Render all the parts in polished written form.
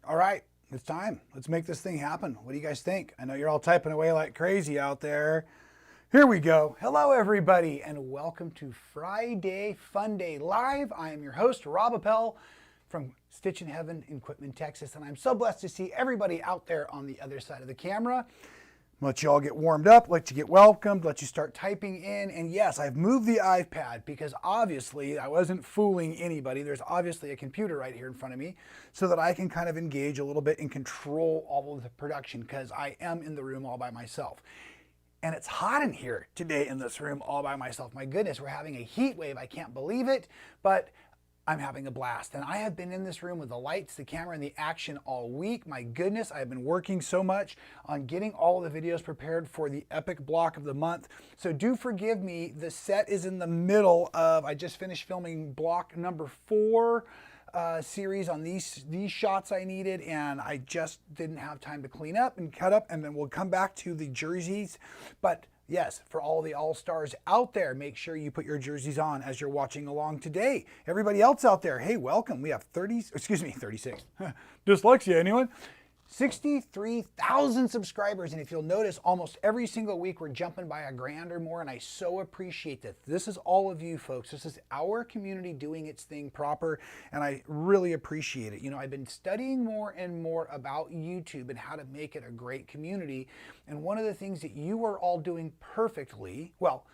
All right, it's time. Let's make this thing happen. What do you guys think? I know you're all typing away like crazy out there. Here we go. Hello, everybody, and welcome to Friday Fun Day Live. I am your host, Rob Appell from Stitchin Heaven in Quitman, Texas, and I'm so blessed to see everybody out there on the other side of the camera. Let you all get warmed up, let you get welcomed, let you start typing in. And yes, I've moved the iPad because obviously I wasn't fooling anybody. There's obviously a computer right here in front of me so that I can kind of engage a little bit and control all of the production because I am in the room all by myself. And it's hot in here today in this room all by myself. My goodness, we're having a heat wave. I can't believe it, but I'm having a blast. And I have been in this room with the lights, the camera, and the action all week. My goodness, I've been working so much on getting all the videos prepared for the epic block of the month. So do forgive me, the set is in the middle of, I just finished filming block number 4 series on these shots I needed, and I just didn't have time to clean up and cut up, and then we'll come back to the jerseys. But yes, for all the all-stars out there, make sure you put your jerseys on as you're watching along today. Everybody else out there, hey, welcome. We have 36. Dyslexia, anyone? 63,000 subscribers, and if you'll notice, almost every single week we're jumping by a grand or more, and I so appreciate that. This is all of you folks. This is our community doing its thing proper, and I really appreciate it. You know, I've been studying more and more about YouTube and how to make it a great community, and one of the things that you are all doing perfectly, well,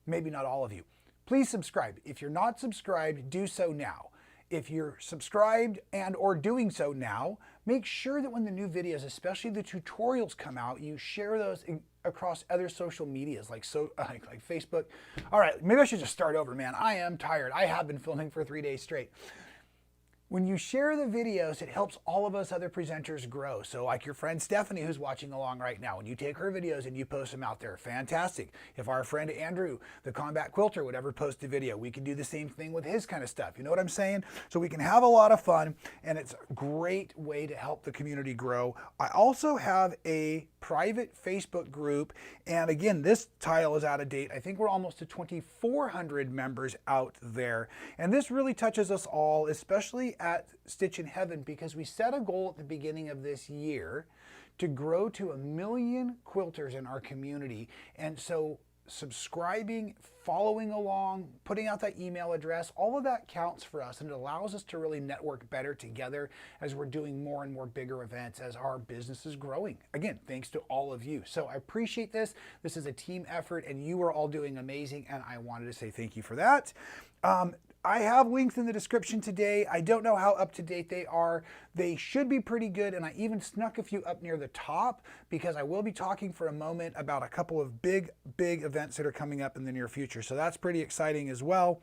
maybe not all of you, please subscribe. If you're not subscribed, do so now. If you're subscribed and or doing so now, make sure that when the new videos, especially the tutorials, come out, you share those across other social medias like Facebook. All right, maybe I should just start over, man. I am tired. I have been filming for 3 days straight. When you share the videos, it helps all of us other presenters grow. So like your friend Stephanie, who's watching along right now, when you take her videos and you post them out there, fantastic. If our friend Andrew, the combat quilter, would ever post a video, we can do the same thing with his kind of stuff. You know what I'm saying? So we can have a lot of fun, and it's a great way to help the community grow. I also have a private Facebook group, and again, this tile is out of date. I think we're almost to 2,400 members out there, and this really touches us all, especially at Stitchin Heaven, because we set a goal at the beginning of this year to grow to 1 million quilters in our community. And so subscribing, following along, putting out that email address, all of that counts for us, and it allows us to really network better together as we're doing more and more bigger events as our business is growing. Again, thanks to all of you. So I appreciate this. This is a team effort, and you are all doing amazing, and I wanted to say thank you for that. I have links in the description today. I don't know how up to date they are. They should be pretty good, and I even snuck a few up near the top because I will be talking for a moment about a couple of big events that are coming up in the near future. So that's pretty exciting as well.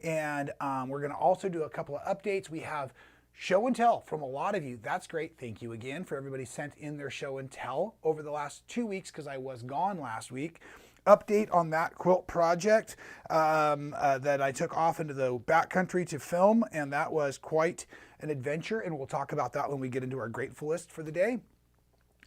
And we're going to also do a couple of updates. We have show and tell from a lot of you. That's great. Thank you again for everybody sent in their show and tell over the last 2 weeks because I was gone last week. Update on that quilt project that I took off into the backcountry to film, and that was quite an adventure, and we'll talk about that when we get into our grateful list for the day.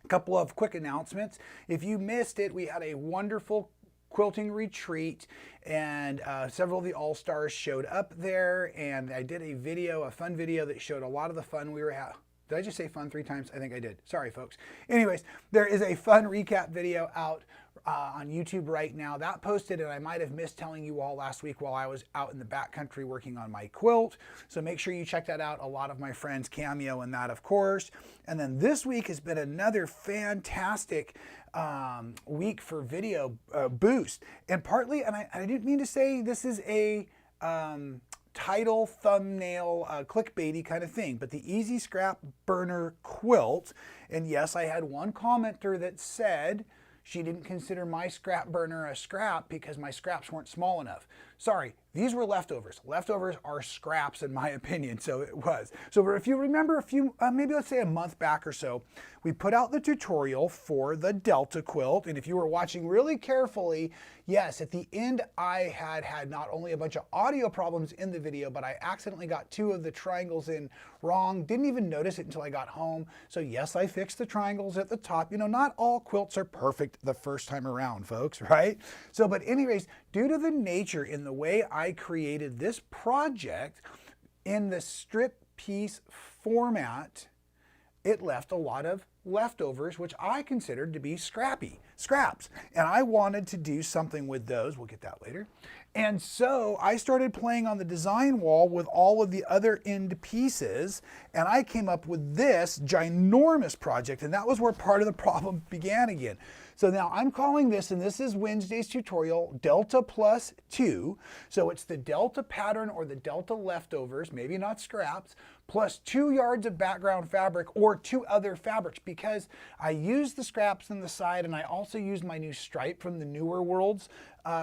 A couple of quick announcements. If you missed it, we had a wonderful quilting retreat, and several of the all-stars showed up there, and I did a video, a fun video that showed a lot of the fun we were having. Did I just say fun 3 times? I think I did. Sorry, folks. Anyways, there is a fun recap video out on YouTube right now. That posted, and I might have missed telling you all last week while I was out in the backcountry working on my quilt. So make sure you check that out. A lot of my friends cameo in that, of course. And then this week has been another fantastic week for video boost. And partly, and I didn't mean to say this is a title, thumbnail, clickbaity kind of thing, but the Easy Scrap Burner Quilt. And yes, I had one commenter that said she didn't consider my scrap burner a scrap because my scraps weren't small enough. Sorry, these were leftovers. Leftovers are scraps in my opinion, so it was. So if you remember maybe let's say a month back or so, we put out the tutorial for the Delta quilt, and if you were watching really carefully, yes, at the end I had not only a bunch of audio problems in the video, but I accidentally got 2 of the triangles in wrong, didn't even notice it until I got home. So yes, I fixed the triangles at the top. You know, not all quilts are perfect the first time around, folks, right? So, but anyways, due to the nature in the way I created this project in the strip piece format, it left a lot of leftovers, which I considered to be scraps. And I wanted to do something with those. We'll get that later. And so I started playing on the design wall with all of the other end pieces, and I came up with this ginormous project, and that was where part of the problem began again. So now I'm calling this, and this is Wednesday's tutorial, Delta Plus 2. So it's the Delta pattern or the Delta leftovers, maybe not scraps, plus 2 yards of background fabric or 2 other fabrics, because I used the scraps in the side and I also used my new stripe from the Newer Worlds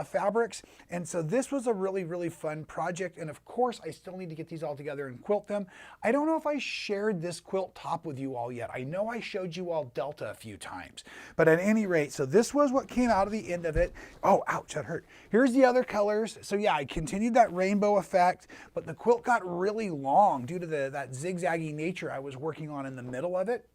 fabrics. And so this was a really, really fun project. And of course, I still need to get these all together and quilt them. I don't know if I shared this quilt top with you all yet. I know I showed you all Delta a few times, but at any rate, so this was what came out of the end of it. Oh, ouch, that hurt. Here's the other colors. So yeah, I continued that rainbow effect, but the quilt got really long due to that zigzaggy nature I was working on in the middle of it.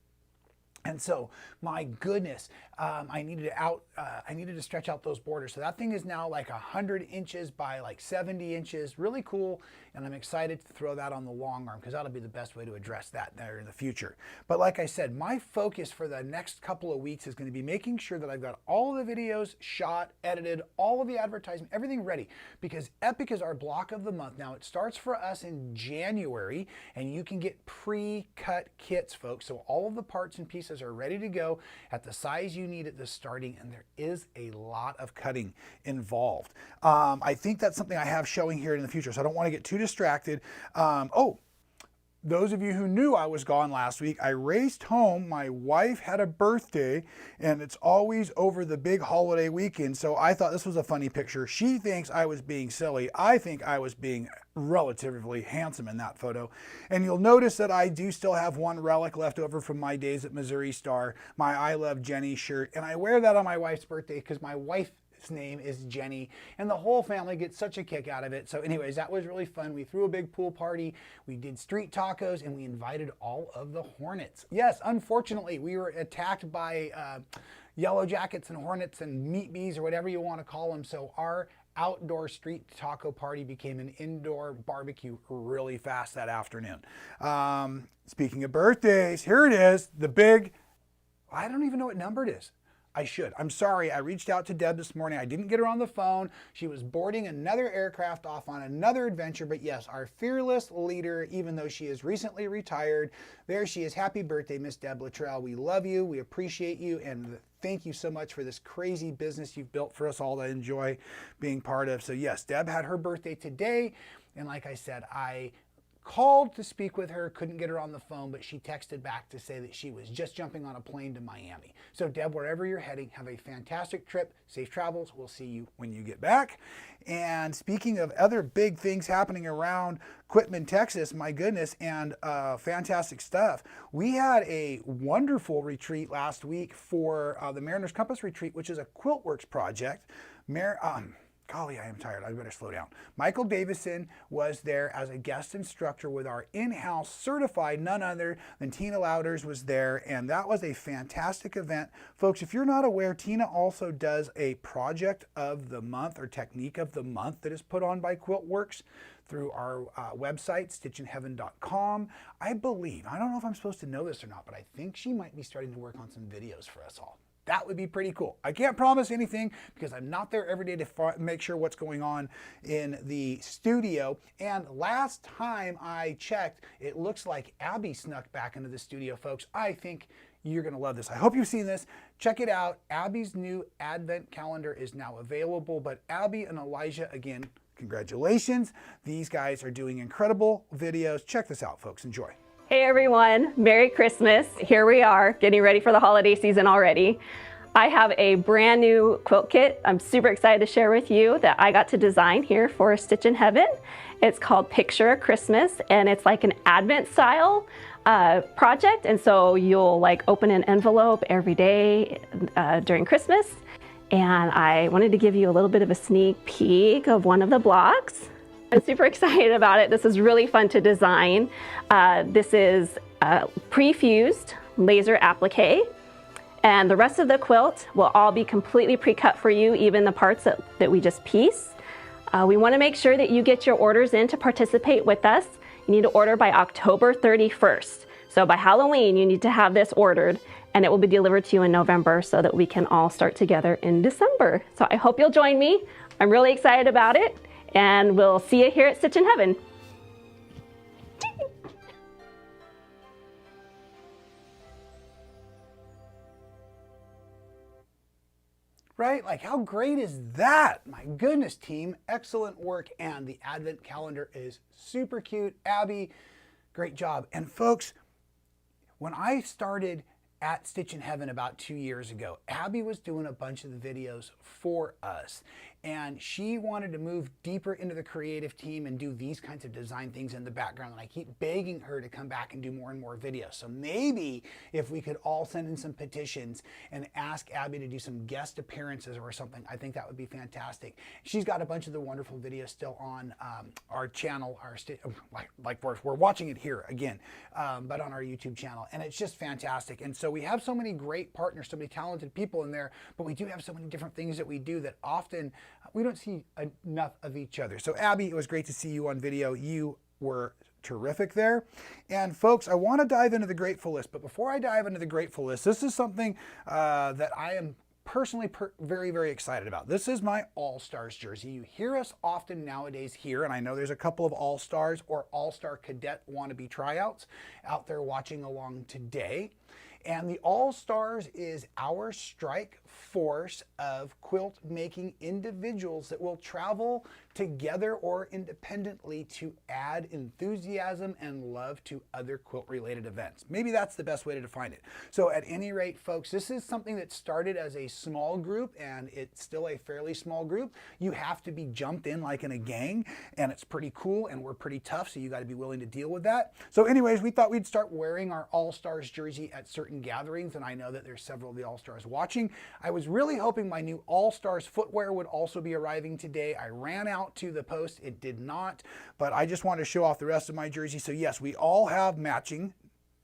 And so, my goodness, I needed to stretch out those borders. So that thing is now like 100 inches by like 70 inches, really cool. And I'm excited to throw that on the long arm because that'll be the best way to address that there in the future. But like I said, my focus for the next couple of weeks is going to be making sure that I've got all the videos shot, edited, all of the advertising, everything ready, because Epic is our block of the month. Now it starts for us in January, and you can get pre-cut kits, folks. So all of the parts and pieces are ready to go at the size you need at the starting, and there is a lot of cutting involved. I think that's something I have showing here in the future, so I don't want to get too distracted. Oh, those of you who knew I was gone last week, I raced home. My wife had a birthday, and it's always over the big holiday weekend, so I thought this was a funny picture. She thinks I was being silly. I think I was being relatively handsome in that photo. And you'll notice that I do still have one relic left over from my days at Missouri Star, my I Love Jenny shirt, and I wear that on my wife's birthday because my wife name is Jenny, and the whole family gets such a kick out of it. So anyways, that was really fun. We threw a big pool party, we did street tacos, and we invited all of the hornets. Yes, unfortunately, we were attacked by yellow jackets and hornets and meat bees or whatever you want to call them. So our outdoor street taco party became an indoor barbecue really fast that afternoon. Speaking of birthdays, here it is, the big, I don't even know what number it is. I should. I'm sorry. I reached out to Deb this morning. I didn't get her on the phone. She was boarding another aircraft off on another adventure. But yes, our fearless leader, even though she is recently retired, there she is. Happy birthday, Miss Deb Luttrell. We love you. We appreciate you. And thank you so much for this crazy business you've built for us all to enjoy being part of. So yes, Deb had her birthday today. And like I said, I called to speak with her, couldn't get her on the phone, but she texted back to say that she was just jumping on a plane to Miami. So Deb, wherever you're heading, have a fantastic trip, safe travels. We'll see you when you get back. And speaking of other big things happening around Quitman, Texas, my goodness, and fantastic stuff. We had a wonderful retreat last week for the Mariner's Compass Retreat, which is a QuiltWorks project. Golly, I am tired. I better slow down. Michael Davison was there as a guest instructor with our in-house certified, none other than Tina Louders was there, and that was a fantastic event. Folks, if you're not aware, Tina also does a project of the month or technique of the month that is put on by QuiltWorks through our website, stitchinheaven.com. I believe, I don't know if I'm supposed to know this or not, but I think she might be starting to work on some videos for us all. That would be pretty cool. I can't promise anything because I'm not there every day to make sure what's going on in the studio. And last time I checked, it looks like Abby snuck back into the studio, folks. I think you're going to love this. I hope you've seen this. Check it out. Abby's new advent calendar is now available. But Abby and Elijah, again, congratulations. These guys are doing incredible videos. Check this out, folks. Enjoy. Hey everyone, Merry Christmas. Here we are, getting ready for the holiday season already. I have a brand new quilt kit I'm super excited to share with you that I got to design here for Stitchin Heaven. It's called Picture a Christmas, and it's like an Advent style project. And so you'll like open an envelope every day during Christmas. And I wanted to give you a little bit of a sneak peek of one of the blocks. I'm super excited about it. This is really fun to design. This is pre-fused laser applique, and the rest of the quilt will all be completely pre-cut for you, even the parts that we just piece. We want to make sure that you get your orders in to participate with us. You need to order by October 31st. So by Halloween, you need to have this ordered, and it will be delivered to you in November so that we can all start together in December. So I hope you'll join me. I'm really excited about it, and we'll see you here at Stitchin Heaven. Right? Like, how great is that? My goodness, team. Excellent work. And the Advent calendar is super cute. Abby, great job. And folks, when I started at Stitchin Heaven about 2 years ago, Abby was doing a bunch of the videos for us. And she wanted to move deeper into the creative team and do these kinds of design things in the background. And I keep begging her to come back and do more and more videos. So maybe if we could all send in some petitions and ask Abby to do some guest appearances or something, I think that would be fantastic. She's got a bunch of the wonderful videos still on our channel, like we're watching it here again, but on our YouTube channel. And it's just fantastic. And so we have so many great partners, so many talented people in there, but we do have so many different things that we do that often we don't see enough of each other. So Abby, it was great to see you on video. You were terrific there. And folks, I want to dive into the Grateful List, but before I dive into the Grateful List, this is something that I am personally very, very excited about. This is my All-Stars jersey. You hear us often nowadays here, and I know there's a couple of All-Stars or All-Star Cadet wannabe tryouts out there watching along today. And the All-Stars is our strike force of quilt making individuals that will travel together or independently to add enthusiasm and love to other quilt related events. Maybe that's the best way to define it. So at any rate, folks, this is something that started as a small group, and it's still a fairly small group. You have to be jumped in like in a gang, and it's pretty cool, and we're pretty tough, so you got to be willing to deal with that. So anyways, we thought we'd start wearing our All-Stars jersey at certain gatherings, and I know that there's several of the All-Stars watching. I was really hoping my new All-Stars footwear would also be arriving today. I ran out to the post. It did not, but I just wanted to show off the rest of my jersey. So yes, we all have matching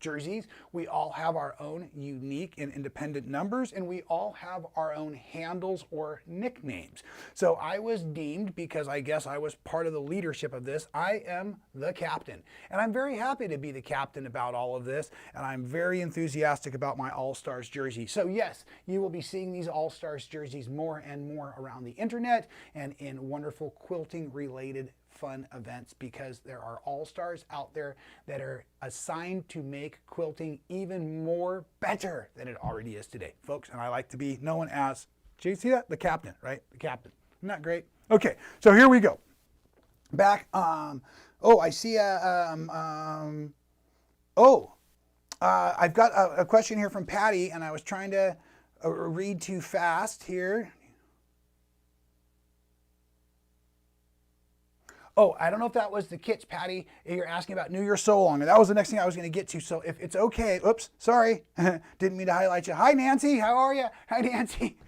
jerseys. We all have our own unique and independent numbers, and we all have our own handles or nicknames. So I was deemed, because I guess I was part of the leadership of this, I am the captain. And I'm very happy to be the captain about all of this, and I'm very enthusiastic about my All-Stars jersey. So yes, you will be seeing these All-Stars jerseys more and more around the internet and in wonderful quilting related fun events, because there are all-stars out there that are assigned to make quilting even more better than it already is today, folks. And I like to be known as, did you see that? The captain, right? The captain. Isn't that great? Okay, so here we go. Back, oh, I see I've got a question here from Patty, and I was trying to read too fast here. Oh, I don't know if that was the kits, Patty. You're asking about New Year so long. And that was the next thing I was going to get to. So if it's okay, oops, sorry. Didn't mean to highlight you. Hi, Nancy. How are you? Hi, Nancy.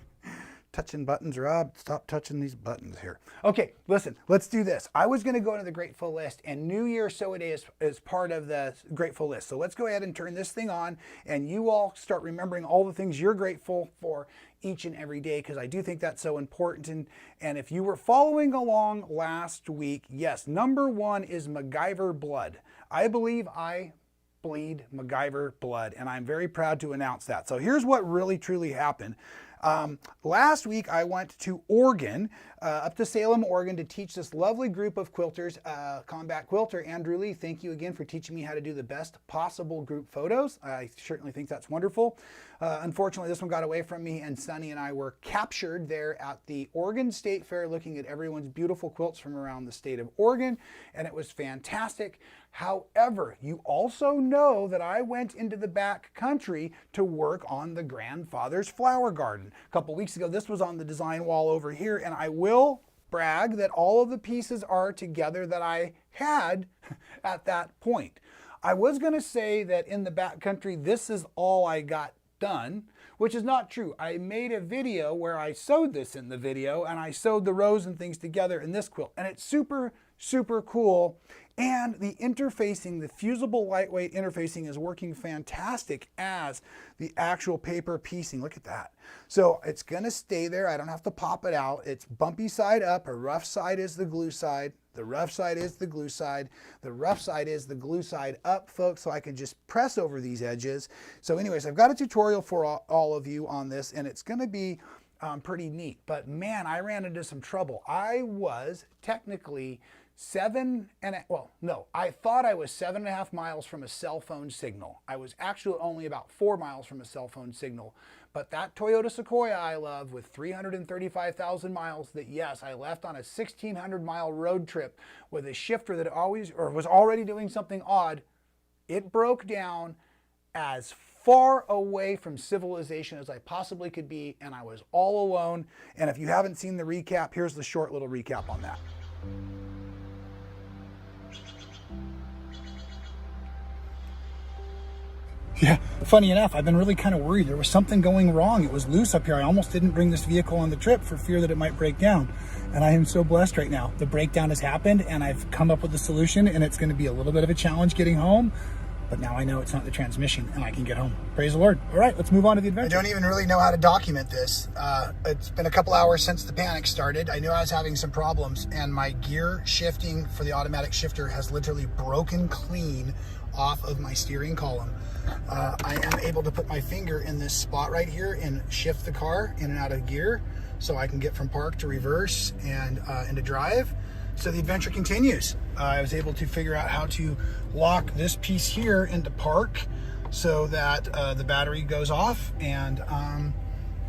Touching buttons, Rob. Stop touching these buttons here. Okay, listen, let's do this. I was going to go into the Grateful List, and New Year So A Day is part of the Grateful List. So let's go ahead and turn this thing on, and you all start remembering all the things you're grateful for each and every day, because I do think that's so important. And if you were following along last week, yes, number one is MacGyver blood. I believe I bleed MacGyver blood, and I'm very proud to announce that. So here's what really truly happened. Last week I went to Oregon, up to Salem, Oregon, to teach this lovely group of quilters, combat quilter Andrew Lee. Thank you again for teaching me how to do the best possible group photos. I certainly think that's wonderful. Unfortunately, this one got away from me, and Sunny and I were captured there at the Oregon State Fair looking at everyone's beautiful quilts from around the state of Oregon, and it was fantastic. However, you also know that I went into the back country to work on the grandfather's flower garden. A couple weeks ago, this was on the design wall over here, and I will brag that all of the pieces are together that I had at that point. I was going to say that in the back country, this is all I got done, which is not true. I made a video where I sewed this in the video, and I sewed the rows and things together in this quilt, and it's super, super cool. And the interfacing, the fusible lightweight interfacing is working fantastic as the actual paper piecing. Look at that. So it's going to stay there. I don't have to pop it out. It's bumpy side up. A rough side is the glue side. The rough side is the glue side. The rough side is the glue side up, folks, so I can just press over these edges. So anyways, I've got a tutorial for all of you on this, and it's going to be pretty neat. But man, I ran into some trouble. I was technically I thought I was 7.5 miles from a cell phone signal. I was actually only about 4 miles from a cell phone signal. But that Toyota Sequoia I love with 335,000 miles that, yes, I left on a 1,600 mile road trip with a shifter that was already doing something odd, it broke down as far away from civilization as I possibly could be, and I was all alone. And if you haven't seen the recap, here's the short little recap on that. Yeah, funny enough, I've been really kind of worried. There was something going wrong. It was loose up here. I almost didn't bring this vehicle on the trip for fear that it might break down. And I am so blessed right now. The breakdown has happened and I've come up with a solution, and it's going to be a little bit of a challenge getting home. But now I know it's not the transmission and I can get home. Praise the Lord. All right, let's move on to the adventure. I don't even really know how to document this. It's been a couple hours since the panic started. I knew I was having some problems, and my gear shifting for the automatic shifter has literally broken clean off of my steering column. I am able to put my finger in this spot right here and shift the car in and out of gear so I can get from park to reverse and into drive. So the adventure continues. I was able to figure out how to lock this piece here into park so that the battery goes off, and I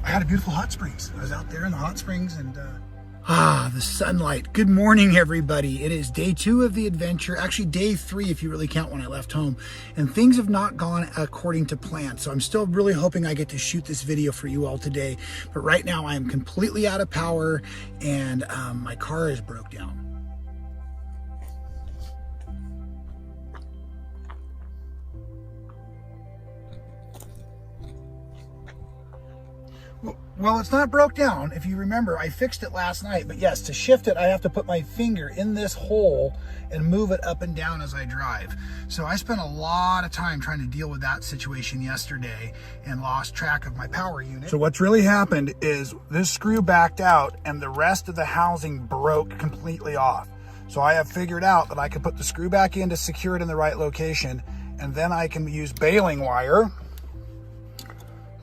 had a beautiful hot springs. I was out there in the hot springs, and the sunlight. Good morning, everybody. It is day 2 of the adventure. Actually, day 3, if you really count when I left home. And things have not gone according to plan. So I'm still really hoping I get to shoot this video for you all today. But right now, I am completely out of power, and my car is broke down. Well, it's not broke down. If you remember, I fixed it last night, but yes, to shift it, I have to put my finger in this hole and move it up and down as I drive. So I spent a lot of time trying to deal with that situation yesterday and lost track of my power unit. So what's really happened is this screw backed out and the rest of the housing broke completely off. So I have figured out that I can put the screw back in to secure it in the right location, and then I can use baling wire,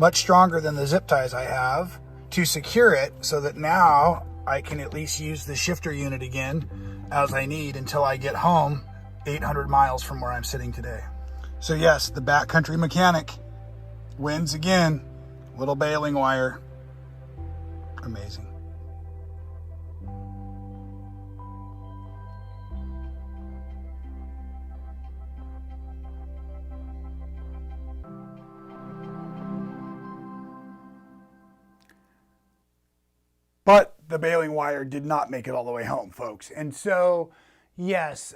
much stronger than the zip ties I have, to secure it so that now I can at least use the shifter unit again as I need until I get home 800 miles from where I'm sitting today. So yes, the backcountry mechanic wins again. Little baling wire. Amazing. But the baling wire did not make it all the way home, folks. And so, yes,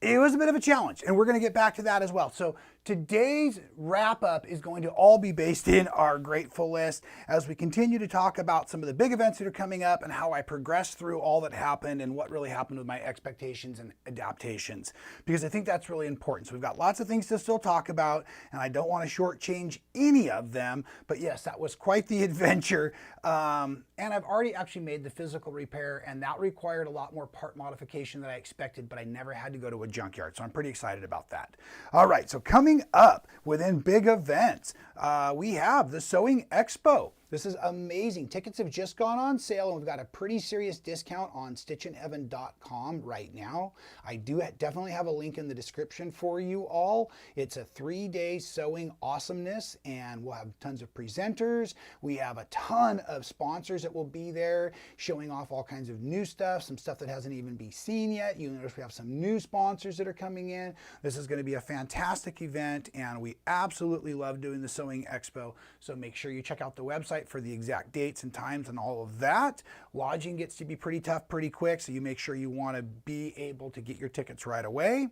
it was a bit of a challenge, and we're going to get back to that as well. So today's wrap up is going to all be based in our grateful list as we continue to talk about some of the big events that are coming up and how I progressed through all that happened and what really happened with my expectations and adaptations, because I think that's really important. So we've got lots of things to still talk about, and I don't want to shortchange any of them, but yes, that was quite the adventure. And I've already actually made the physical repair, and that required a lot more part modification than I expected, but I never had to go to a junkyard, so I'm pretty excited about that. All right, so coming up within big events, we have the Sewing Expo. This is amazing. Tickets have just gone on sale, and we've got a pretty serious discount on stitchinheaven.com right now. I do definitely have a link in the description for you all. It's a 3-day sewing awesomeness, and we'll have tons of presenters. We have a ton of sponsors that will be there showing off all kinds of new stuff, some stuff that hasn't even been seen yet. You'll notice we have some new sponsors that are coming in. This is going to be a fantastic event, and we absolutely love doing the Sewing Expo. So make sure you check out the website for the exact dates and times and all of that. Lodging gets to be pretty tough pretty quick, so you make sure you want to be able to get your tickets right away.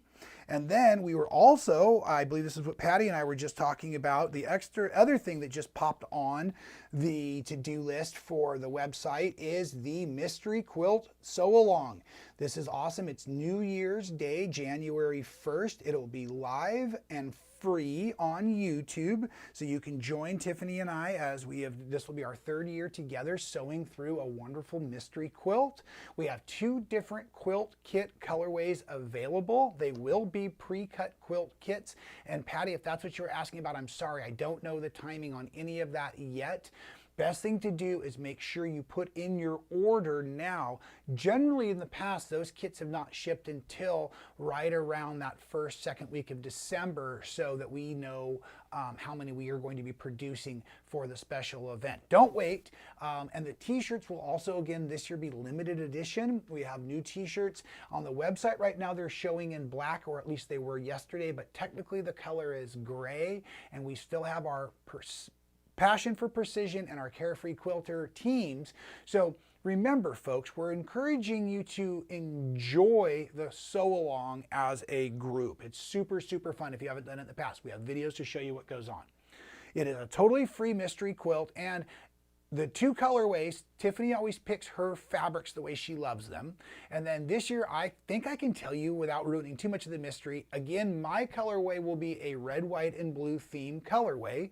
And then we were also, I believe this is what Patty and I were just talking about, the other thing that just popped on the to-do list for the website is the mystery quilt sew along. This is awesome. It's New Year's Day, January 1st. It'll be live and free on YouTube, so you can join Tiffany and I as this will be our 3rd year together sewing through a wonderful mystery quilt. We have 2 different quilt kit colorways available. They will be pre-cut quilt kits. And Patty, if that's what you're asking about, I'm sorry, I don't know the timing on any of that yet. Best thing to do is make sure you put in your order now. Generally in the past, those kits have not shipped until right around that 1st, 2nd week of December, so that we know how many we are going to be producing for the special event. Don't wait. And the t-shirts will also, again, this year be limited edition. We have new t-shirts on the website right now. They're showing in black, or at least they were yesterday, but technically the color is gray, and we still have our Passion for Precision and our Carefree Quilter teams. So remember, folks, we're encouraging you to enjoy the sew along as a group. It's super, super fun if you haven't done it in the past. We have videos to show you what goes on. It is a totally free mystery quilt, and the 2 colorways, Tiffany always picks her fabrics the way she loves them. And then this year, I think I can tell you without ruining too much of the mystery, again, my colorway will be a red, white, and blue theme colorway,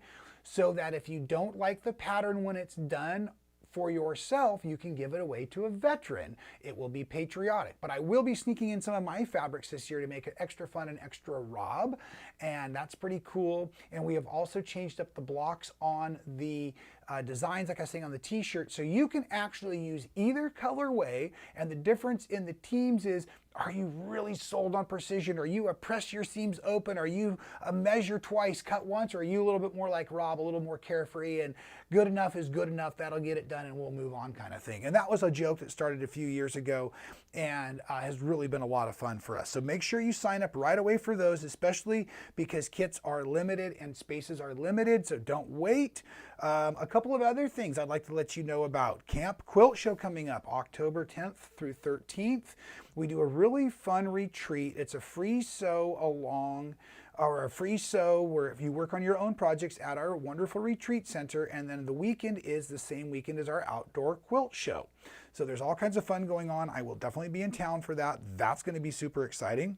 so that if you don't like the pattern when it's done for yourself, you can give it away to a veteran. It will be patriotic. But I will be sneaking in some of my fabrics this year to make it extra fun and extra Rob, and that's pretty cool. And we have also changed up the blocks on the designs, like I was saying, on the t-shirt, so you can actually use either colorway. And the difference in the teams is, are you really sold on precision? Are you a press your seams open? Are you a measure twice, cut once? Or are you a little bit more like Rob, a little more carefree and good enough is good enough, that'll get it done and we'll move on kind of thing? And that was a joke that started a few years ago and has really been a lot of fun for us. So make sure you sign up right away for those, especially because kits are limited and spaces are limited, so don't wait. A couple of other things I'd like to let you know about. Camp Quilt Show coming up October 10th through 13th. We do a really fun retreat. It's a free sew along, or a free sew where if you work on your own projects at our wonderful retreat center, and then the weekend is the same weekend as our outdoor quilt show. So there's all kinds of fun going on. I will definitely be in town for that. That's going to be super exciting.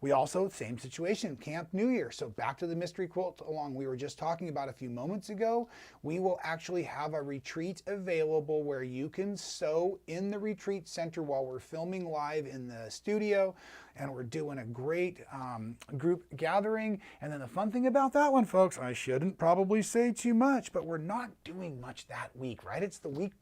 We also, same situation, Camp New Year. So back to the mystery quilt along we were just talking about a few moments ago. We will actually have a retreat available where you can sew in the retreat center while we're filming live in the studio. And we're doing a great group gathering. And then the fun thing about that one, folks, I shouldn't probably say too much, but we're not doing much that week, right? It's the week,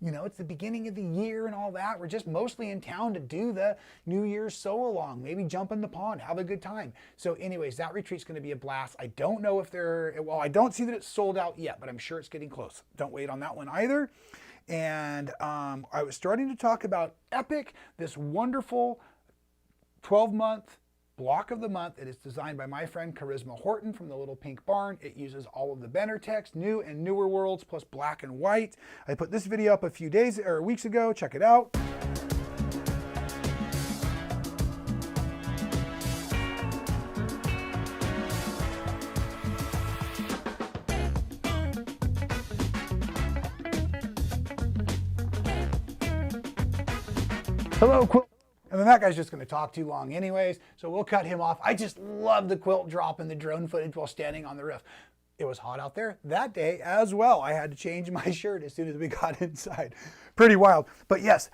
you know, it's the beginning of the year and all that. We're just mostly in town to do the New Year's sew along, maybe jump in the pond, have a good time. So anyways, that retreat's going to be a blast. I don't know if well, I don't see that it's sold out yet, but I'm sure it's getting close. Don't wait on that one either. And I was starting to talk about Epic, this wonderful 12-month block of the month. It is designed by my friend Charisma Horton from the Little Pink Barn. It uses all of the Benner text, new and newer worlds, plus black and white. I put this video up a few days or weeks ago. Check it out. Hello, Quilt. And then that guy's just going to talk too long anyways, so we'll cut him off. I just love the quilt drop and the drone footage while standing on the roof. It was hot out there that day as well. I had to change my shirt as soon as we got inside. Pretty wild. But yes,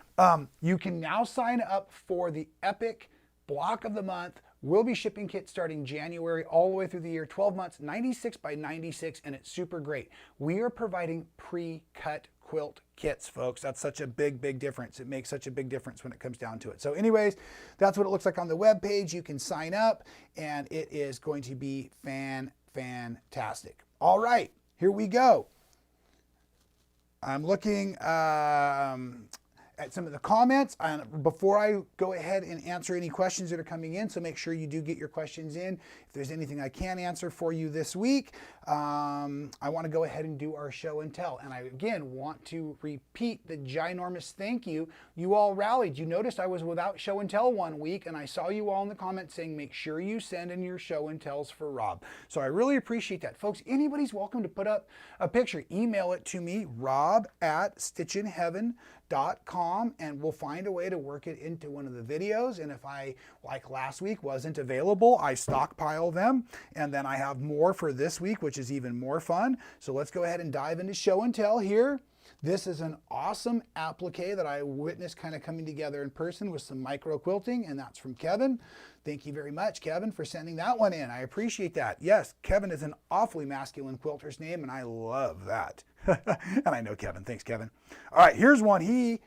you can now sign up for the Epic block of the month. We'll be shipping kits starting January all the way through the year, 12 months, 96 by 96, and it's super great. We are providing pre-cut quilt kits, folks. That's such a big, big difference. It makes such a big difference when it comes down to it. So anyways, that's what it looks like on the web page. You can sign up and it is going to be fantastic. All right, here we go. I'm looking, at some of the comments before I go ahead and answer any questions that are coming in. So make sure you do get your questions in. If there's anything I can answer for you this week, I want to go ahead and do our show and tell. And I, again, want to repeat the ginormous thank you. You all rallied. You noticed I was without show and tell one week, and I saw you all in the comments saying, make sure you send in your show and tells for Rob. So I really appreciate that. Folks, anybody's welcome to put up a picture. Email it to me, rob@stitchinheaven.com, and we'll find a way to work it into one of the videos. And if I, like last week, wasn't available, I stockpile them, and then I have more for this week, which is even more fun. So let's go ahead and dive into show and tell here. This is an awesome applique that I witnessed kind of coming together in person with some micro quilting, and that's from Kevin. Thank you very much, Kevin, for sending that one in. I appreciate that. Yes, Kevin is an awfully masculine quilter's name, and I love that. And I know Kevin. Thanks, Kevin. All right, here's one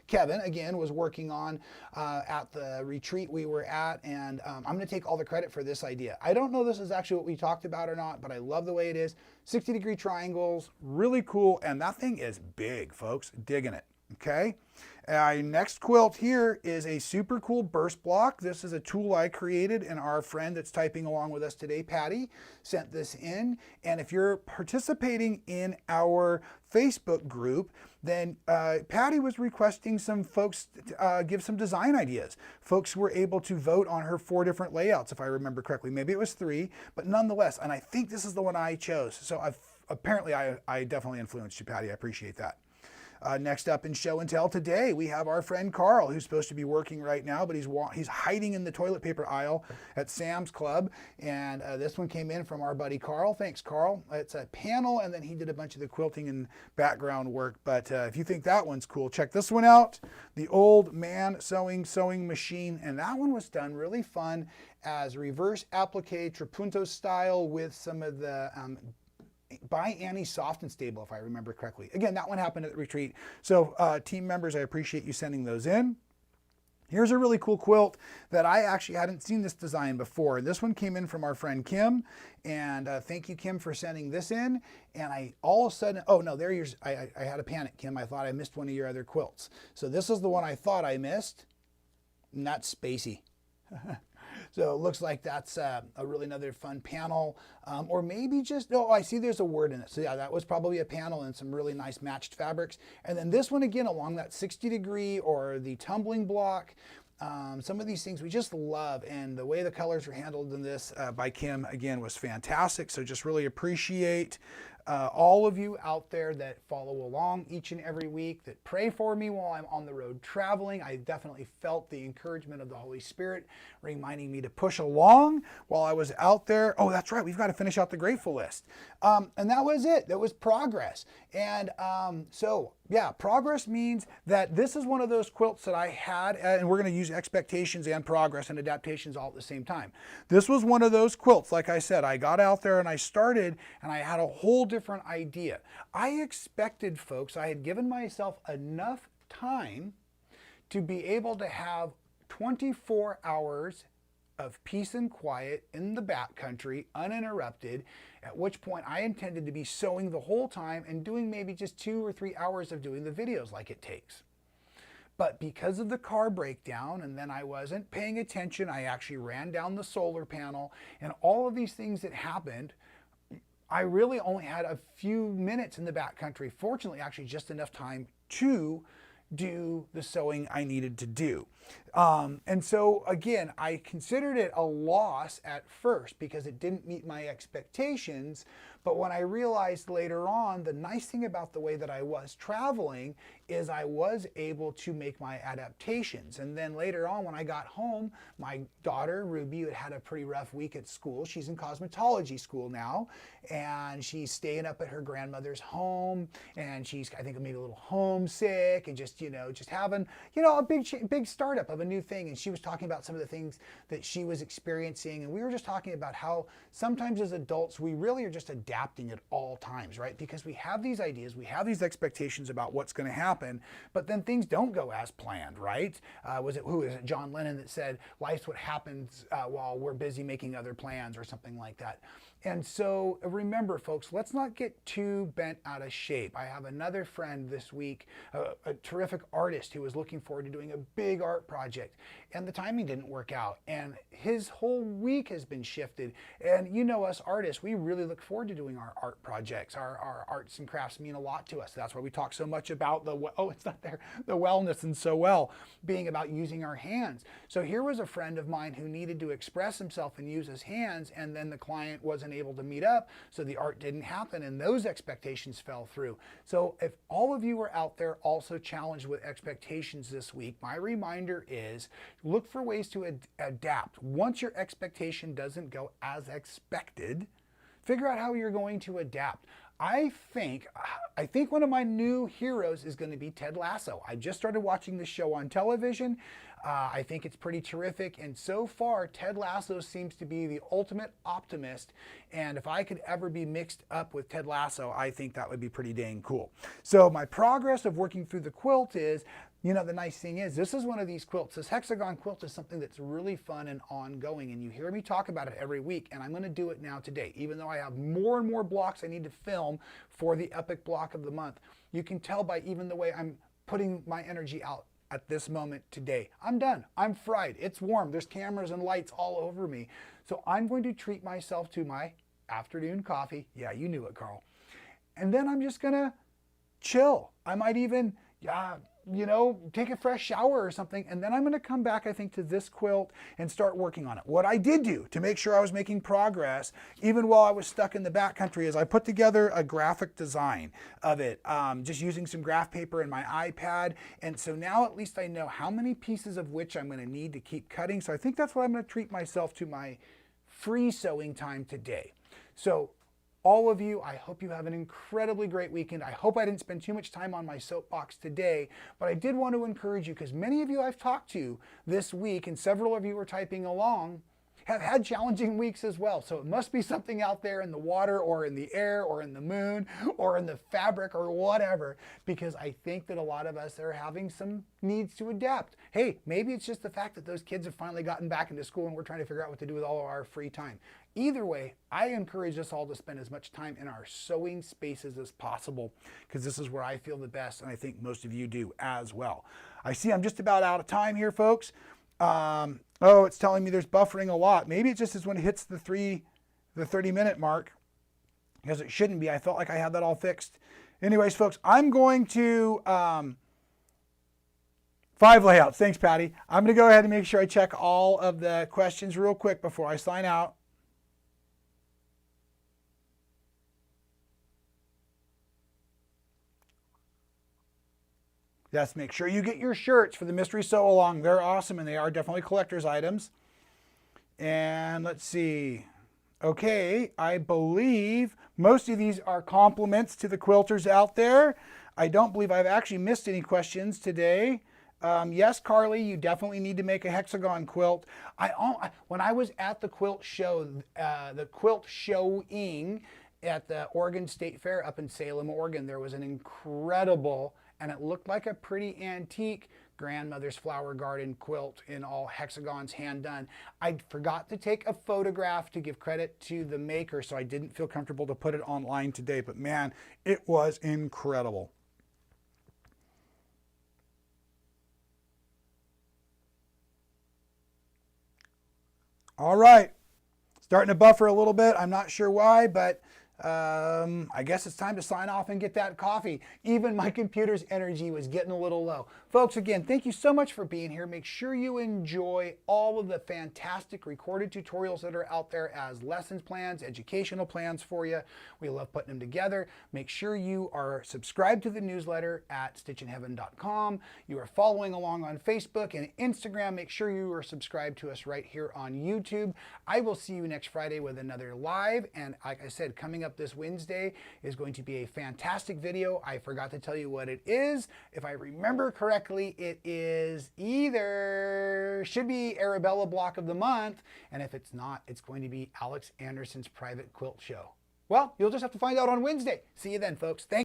Kevin, again, was working on at the retreat we were at, and I'm going to take all the credit for this idea. I don't know this is actually what we talked about or not, but I love the way it is. 60-degree triangles, really cool, and that thing is big, folks. Digging it, okay? Next quilt here is a super cool burst block. This is a tool I created, and our friend that's typing along with us today, Patty, sent this in. And if you're participating in our Facebook group, then Patty was requesting some folks give some design ideas. Folks were able to vote on her 4 different layouts, if I remember correctly. Maybe it was 3, but nonetheless, and I think this is the one I chose. So apparently I definitely influenced you, Patty. I appreciate that. Next up in show and tell today, we have our friend Carl, who's supposed to be working right now, but he's hiding in the toilet paper aisle at Sam's Club. And this one came in from our buddy Carl. Thanks, Carl. It's a panel, and then he did a bunch of the quilting and background work. But if you think that one's cool, check this one out. The Old Man Sewing Machine. And that one was done really fun as reverse applique trapunto style with some of the by Annie Soft and Stable, if I remember correctly. Again, that one happened at the retreat. So team members, I appreciate you sending those in. Here's a really cool quilt that I actually hadn't seen this design before. This one came in from our friend Kim, and thank you, Kim, for sending this in. And I all of a sudden, oh no, I had a panic, Kim. I thought I missed one of your other quilts. So this is the one I thought I missed, and that's Spacey. So it looks like that's a really another fun panel, or maybe just, oh, I see there's a word in it. So yeah, that was probably a panel and some really nice matched fabrics. And then this one again along that 60-degree or the tumbling block. Some of these things we just love, and the way the colors were handled in this by Kim again was fantastic. So just really appreciate all of you out there that follow along each and every week, that pray for me while I'm on the road traveling. I definitely felt the encouragement of the Holy Spirit reminding me to push along while I was out there. Oh, that's right, we've got to finish out the grateful list. And that was it. That was progress. And so yeah, progress means that this is one of those quilts that I had, and we're going to use expectations and progress and adaptations all at the same time. This was one of those quilts, like I said, I got out there and I started, and I had a whole different idea. I expected, folks, I had given myself enough time to be able to have 24 hours of peace and quiet in the backcountry, uninterrupted, at which point I intended to be sewing the whole time and doing maybe just 2 or 3 hours of doing the videos like it takes. But because of the car breakdown, and then I wasn't paying attention, I actually ran down the solar panel, and all of these things that happened, I really only had a few minutes in the backcountry. Fortunately, actually just enough time to do the sewing I needed to do. And so again, I considered it a loss at first because it didn't meet my expectations. But when I realized later on, the nice thing about the way that I was traveling is I was able to make my adaptations. And then later on when I got home, my daughter, Ruby, had a pretty rough week at school. She's in cosmetology school now, and she's staying up at her grandmother's home, and she's, I think, maybe a little homesick, and just, just having, a big startup of a new thing. And she was talking about some of the things that she was experiencing, and we were just talking about how sometimes as adults, we really are just adapting at all times, right? Because we have these ideas, we have these expectations about what's going to happen, but then things don't go as planned, right? Was it John Lennon that said, life's what happens while we're busy making other plans, or something like that? And so remember, folks, let's not get too bent out of shape. I have another friend this week, a terrific artist who was looking forward to doing a big art project, and the timing didn't work out, and his whole week has been shifted. And you know us artists, we really look forward to doing our art projects. Our arts and crafts mean a lot to us. That's why we talk so much about the wellness and so well, being about using our hands. So here was a friend of mine who needed to express himself and use his hands, and then the client wasn't able to meet up, so the art didn't happen, and those expectations fell through. So if all of you are out there also challenged with expectations this week, my reminder is look for ways to adapt. Once your expectation doesn't go as expected, figure out how you're going to adapt. I think one of my new heroes is going to be Ted Lasso. I just started watching the show on television. I think it's pretty terrific, and so far Ted Lasso seems to be the ultimate optimist, and if I could ever be mixed up with Ted Lasso, I think that would be pretty dang cool. So my progress of working through the quilt is, you know, the nice thing is this is one of these quilts. This hexagon quilt is something that's really fun and ongoing, and you hear me talk about it every week, and I'm going to do it now today. Even though I have more and more blocks I need to film for the epic block of the month, you can tell by even the way I'm putting my energy out at this moment today. I'm done. I'm fried. It's warm. There's cameras and lights all over me. So I'm going to treat myself to my afternoon coffee. Yeah, you knew it, Carl. And then I'm just going to chill. I might even, you know, take a fresh shower or something, and then I'm going to come back, I think, to this quilt and start working on it. What I did do to make sure I was making progress, even while I was stuck in the backcountry, is I put together a graphic design of it, just using some graph paper and my iPad. And so now at least I know how many pieces of which I'm going to need to keep cutting. So I think that's what I'm going to treat myself to my free sewing time today. So all of you, I hope you have an incredibly great weekend. I hope I didn't spend too much time on my soapbox today, but I did want to encourage you, because many of you I've talked to this week, and several of you are typing along, have had challenging weeks as well. So it must be something out there in the water or in the air or in the moon or in the fabric or whatever, because I think that a lot of us are having some needs to adapt. Hey, maybe it's just the fact that those kids have finally gotten back into school and we're trying to figure out what to do with all of our free time. Either way, I encourage us all to spend as much time in our sewing spaces as possible, because this is where I feel the best, and I think most of you do as well. I see I'm just about out of time here, folks. Oh, it's telling me there's buffering a lot. Maybe it just is when it hits the 30-minute mark, because it shouldn't be. I felt like I had that all fixed. Anyways, folks, I'm going to 5 layouts. Thanks, Patty. I'm going to go ahead and make sure I check all of the questions real quick before I sign out. Yes, make sure you get your shirts for the mystery sew along. They're awesome, and they are definitely collector's items. And let's see. Okay, I believe most of these are compliments to the quilters out there. I don't believe I've actually missed any questions today. Yes, Carly, you definitely need to make a hexagon quilt. When I was at the quilt show, the quilt showing at the Oregon State Fair up in Salem, Oregon, there was an incredible, and it looked like a pretty antique, grandmother's flower garden quilt in all hexagons, hand done. I forgot to take a photograph to give credit to the maker, so I didn't feel comfortable to put it online today, but man, it was incredible. All right, starting to buffer a little bit. I'm not sure why, but I guess it's time to sign off and get that coffee. Even my computer's energy was getting a little low. Folks, again, thank you so much for being here. Make sure you enjoy all of the fantastic recorded tutorials that are out there as lessons plans, educational plans for you. We love putting them together. Make sure you are subscribed to the newsletter at stitchinheaven.com. You are following along on Facebook and Instagram. Make sure you are subscribed to us right here on YouTube. I will see you next Friday with another live, and like I said, coming up this Wednesday is going to be a fantastic video. I forgot to tell you what it is. If I remember correctly, it is should be Arabella block of the month, and if it's not, it's going to be Alex Anderson's private quilt show. Well, you'll just have to find out on Wednesday. See you then, folks. Thank you.